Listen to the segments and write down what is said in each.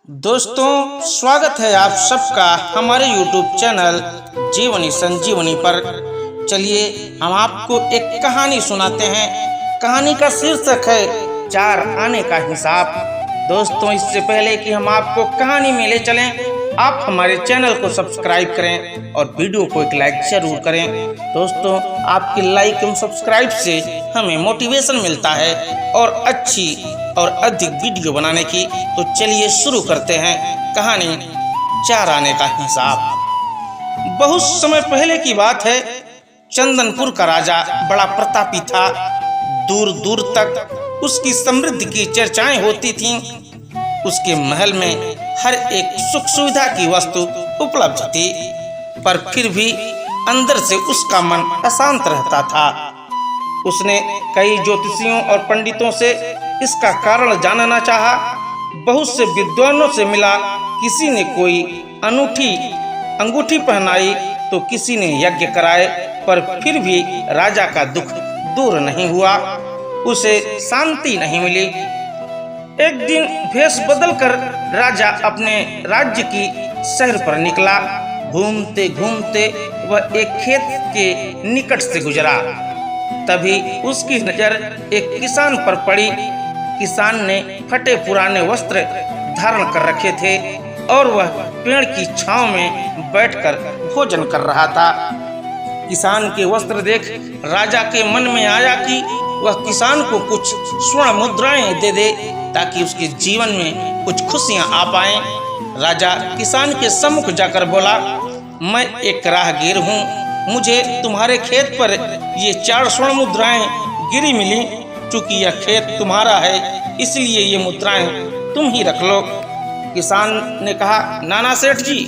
दोस्तों, स्वागत है आप सबका हमारे YouTube चैनल जीवनी संजीवनी पर। चलिए हम आपको एक कहानी सुनाते हैं। कहानी का शीर्षक है 4 आने का हिसाब। दोस्तों, इससे पहले कि हम आपको कहानी में ले चलें, आप हमारे चैनल को सब्सक्राइब करें और वीडियो को एक लाइक जरूर करें। दोस्तों, आपकी लाइक एवं सब्सक्राइब से हमें मोटिवेशन मिलता है और अच्छी और अधिक वीडियो बनाने की। तो चलिए शुरू करते हैं कहानी 4 आने का हिसाब। बहुत समय पहले की बात है। चंदनपुर का राजा बड़ा प्रतापी था। दूर दूर तक उसकी समृद्धि की चर्चाएं होती थीं। उसके महल में हर एक सुख सुविधा की वस्तु उपलब्ध थी, पर फिर भी अंदर से उसका मन अशांत रहता था। उसने कई ज्योतिषियों और पंडितों से इसका कारण जानना चाहा। बहुत से विद्वानों से मिला। किसी ने कोई अनूठी अंगूठी पहनाई तो किसी ने यज्ञ कराए, पर फिर भी राजा का दुख दूर नहीं हुआ। उसे शांति नहीं मिली। एक दिन भेष बदलकर राजा अपने राज्य की शहर पर निकला। घूमते घूमते वह एक खेत के निकट से गुजरा। तभी उसकी नजर एक किसान पर पड़ी। किसान ने फटे पुराने वस्त्र धारण कर रखे थे और वह पेड़ की छांव में बैठकर भोजन कर रहा था। किसान के वस्त्र देख राजा के मन में आया कि वह किसान को कुछ स्वर्ण मुद्राएं दे दे, ताकि उसके जीवन में कुछ खुशियां आ पाएं। राजा किसान के सम्मुख जाकर बोला, मैं एक राहगीर हूँ। मुझे तुम्हारे खेत पर ये 4 स्वर्ण मुद्राएं गिरी मिली। चूंकि यह खेत तुम्हारा है, इसलिए ये मुद्राएं तुम ही रख लो। किसान ने कहा, नाना सेठ जी,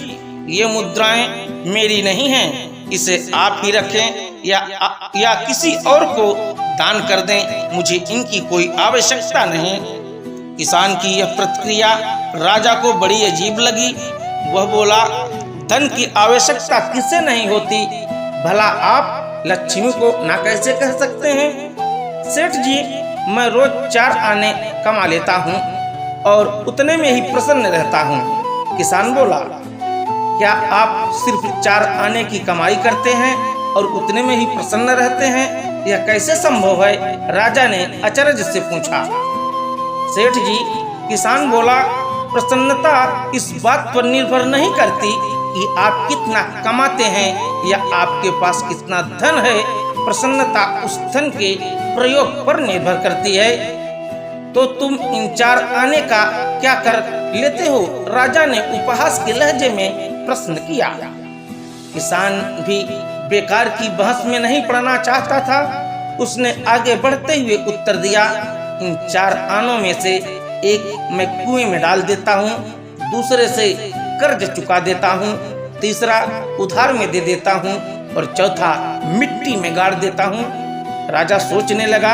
ये मुद्राएं मेरी नहीं हैं। इसे आप ही रखें या किसी और को दान कर दें। मुझे इनकी कोई आवश्यकता नहीं। किसान की यह प्रतिक्रिया राजा को बड़ी अजीब लगी। वह बोला, धन की आवश्यकता किसे नहीं होती? भला आप लक्ष्मी को ना कैसे कह सकते हैं? सेठ जी, मैं रोज 4 आने कमा लेता हूँ और उतने में ही प्रसन्न रहता हूँ। किसान बोला, क्या आप सिर्फ 4 आने की कमाई करते हैं और उतने में ही प्रसन्न रहते हैं? यह कैसे संभव है? राजा ने अचरज से पूछा। सेठ जी, किसान बोला, प्रसन्नता इस बात पर निर्भर नहीं करती कि आप कितना कमाते हैं या आपके पास कितना धन है। प्रसन्नता उस धन के प्रयोग पर निर्भर करती है। तो तुम इन 4 आने का क्या कर लेते हो? राजा ने उपहास के लहजे में प्रश्न किया। किसान भी बेकार की बहस में नहीं पड़ना चाहता था। उसने आगे बढ़ते हुए उत्तर दिया, इन 4 आनों में से एक मैं कुएं में डाल देता हूँ, दूसरे से कर्ज चुका देता हूँ, तीसरा उधार में दे देता हूँ और चौथा मिट्टी में गाड़ देता हूँ। राजा सोचने लगा।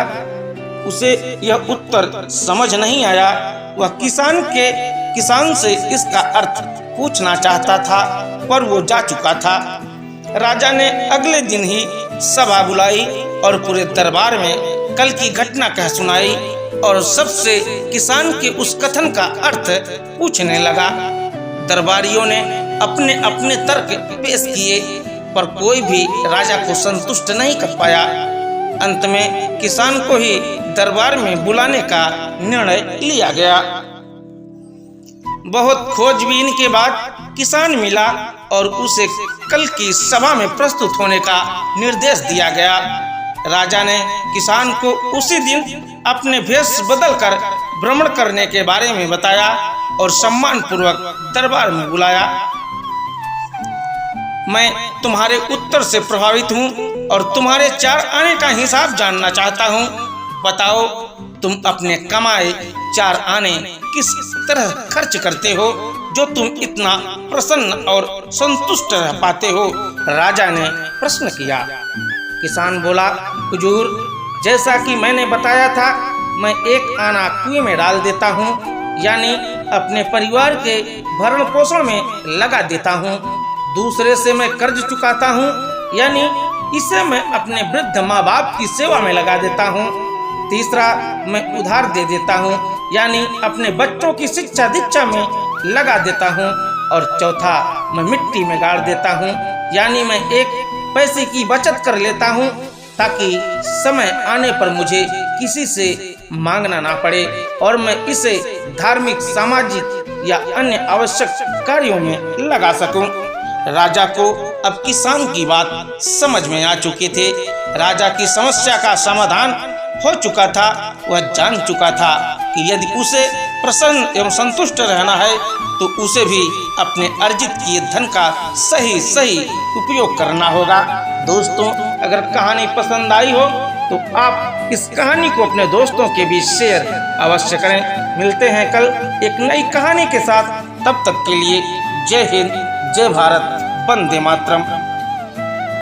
उसे यह उत्तर समझ नहीं आया। वह किसान से इसका अर्थ पूछना चाहता था, पर वो जा चुका था। राजा ने अगले दिन ही सभा बुलाई और पूरे दरबार में कल की घटना कह सुनाई और सबसे किसान के उस कथन का अर्थ पूछने लगा। दरबारियों ने अपने अपने तर्क पेश किए, पर कोई भी राजा को संतुष्ट नहीं कर पाया। अंत में किसान को ही दरबार में बुलाने का निर्णय लिया गया। बहुत खोजबीन के बाद किसान मिला और उसे कल की सभा में प्रस्तुत होने का निर्देश दिया गया। राजा ने किसान को उसी दिन अपने भेष बदलकर भ्रमण करने के बारे में बताया और सम्मान पूर्वक दरबार में बुलाया। मैं तुम्हारे उत्तर से प्रभावित हूँ और तुम्हारे 4 आने का हिसाब जानना चाहता हूँ। बताओ, तुम अपने कमाए 4 आने किस तरह खर्च करते हो, जो तुम इतना प्रसन्न और संतुष्ट रह पाते हो? राजा ने प्रश्न किया। किसान बोला, हुजूर, जैसा कि मैंने बताया था, मैं 1 आना कुएं में डाल देता हूँ, यानी अपने परिवार के भरण पोषण में लगा देता हूँ। दूसरे से मैं कर्ज चुकाता हूँ, यानी इसे मैं अपने वृद्ध माँ बाप की सेवा में लगा देता हूँ। तीसरा, मैं उधार दे देता हूँ, यानी अपने बच्चों की शिक्षा दीक्षा में लगा देता हूँ और चौथा मैं मिट्टी में गाड़ देता हूँ। यानी मैं एक पैसे की बचत कर लेता हूँ ताकि समय आने पर मुझे किसी से मांगना ना पड़े और मैं इसे धार्मिक, सामाजिक या अन्य आवश्यक कार्यों में लगा सकूं। राजा को अब किसान की बात समझ में आ चुकी थी। राजा की समस्या का समाधान हो चुका था। वह जान चुका था कि यदि उसे प्रसन्न एवं संतुष्ट रहना है तो उसे भी अपने अर्जित किए धन का सही उपयोग करना होगा। दोस्तों, अगर कहानी पसंद आई हो तो आप इस कहानी को अपने दोस्तों के बीच शेयर अवश्य करें। मिलते हैं कल एक नई कहानी के साथ। तब तक के लिए जय हिंद, जय भारत, वंदे मातरम।